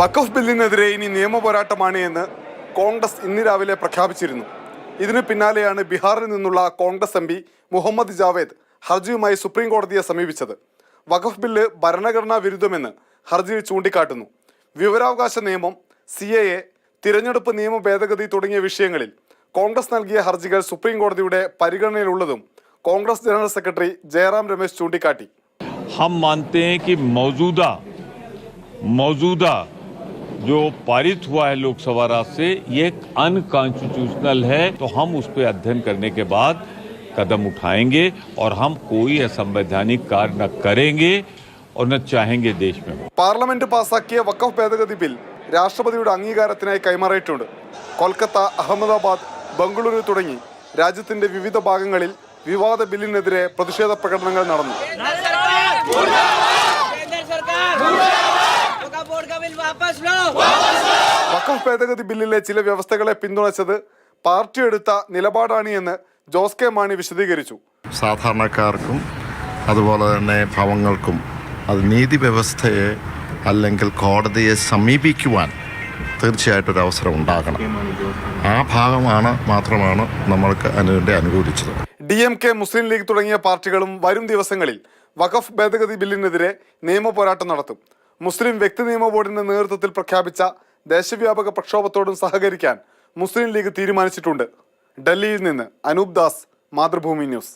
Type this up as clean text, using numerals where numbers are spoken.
വഖഫ് ബില്ലിനെതിരെ ഇനി നിയമപോരാട്ടമാണ് എന്ന് കോൺഗ്രസ് ഇന്ന് രാവിലെ പ്രഖ്യാപിച്ചിരുന്നു. ഇതിന് പിന്നാലെയാണ് ബീഹാറിൽ നിന്നുള്ള കോൺഗ്രസ് എം പി മുഹമ്മദ് ജാവേദ് ഹർജിയുമായി സുപ്രീം കോടതിയെ സമീപിച്ചത്. വഖഫ് ബില്ല് ഭരണഘടനാ വിരുദ്ധമെന്ന് ഹർജിയിൽ ചൂണ്ടിക്കാട്ടുന്നു. വിവരാവകാശ നിയമം, CAA, തിരഞ്ഞെടുപ്പ് നിയമ ഭേദഗതി തുടങ്ങിയ വിഷയങ്ങളിൽ കോൺഗ്രസ് നൽകിയ ഹർജികൾ സുപ്രീം കോടതിയുടെ പരിഗണനയിലുള്ളതും കോൺഗ്രസ് ജനറൽ സെക്രട്ടറി ജയറാം രമേശ് ചൂണ്ടിക്കാട്ടി. हम मानते हैं कि मौजूदा जो पारित हुआ है लोकसभा राज से ये अनकॉन्स्टिट्यूशनल है, तो हम उस पर अध्ययन करने के बाद कदम उठाएंगे और हम कोई असंवैधानिक कार्य न करेंगे और न चाहेंगे देश में. പാർലമെന്റ് പാസാക്കിയ വഖഫ് ഭേദഗതി ബിൽ രാഷ്ട്രപതിയുടെ അംഗീകാരത്തിനായി കൈമാറിയിട്ടുണ്ട്. കൊൽക്കത്ത, അഹമ്മദാബാദ്, ബംഗളൂരു തുടങ്ങി രാജ്യത്തിന്റെ വിവിധ ഭാഗങ്ങളിൽ വിവാദ ബില്ലിനെതിരെ പ്രതിഷേധ പ്രകടനങ്ങൾ നടന്നു. വഖഫ് ഭേദഗതി ബില്ലിലെ ചില വ്യവസ്ഥകളെ പിന്തുണച്ചത് പാർട്ടി എടുത്ത നിലപാടാണ് എന്ന് ജോസ് കെ മാണി വിശദീകരിച്ചു. സാധാരണക്കാർക്കും അതുപോലെ തന്നെ പാവങ്ങൾക്കും അത് നീതി വ്യവസ്ഥയെ അല്ലെങ്കിൽ കോടതിയെ സമീപിക്കുവാൻ തീർച്ചയായിട്ടും ഒരു അവസരം ഉണ്ടാകണം. ആ ഭാഗമാണ് മാത്രമാണ് നമ്മൾക്ക് അതിനുവേണ്ടി അനുകൂലിച്ചത്. DMK, മുസ്ലിം ലീഗ് തുടങ്ങിയ പാർട്ടികളും വരും ദിവസങ്ങളിൽ വഖഫ് ഭേദഗതി ബില്ലിനെതിരെ നിയമപോരാട്ടം നടത്തും. മുസ്ലിം വ്യക്തി നിയമ ബോർഡിന്റെ നേതൃത്വത്തിൽ പ്രഖ്യാപിച്ച ദേശവ്യാപക പ്രക്ഷോഭത്തോടും സഹകരിക്കാൻ മുസ്ലിം ലീഗ് തീരുമാനിച്ചിട്ടുണ്ട്. ഡൽഹിയിൽ നിന്ന് അനൂപ് ദാസ്, മാതൃഭൂമി ന്യൂസ്.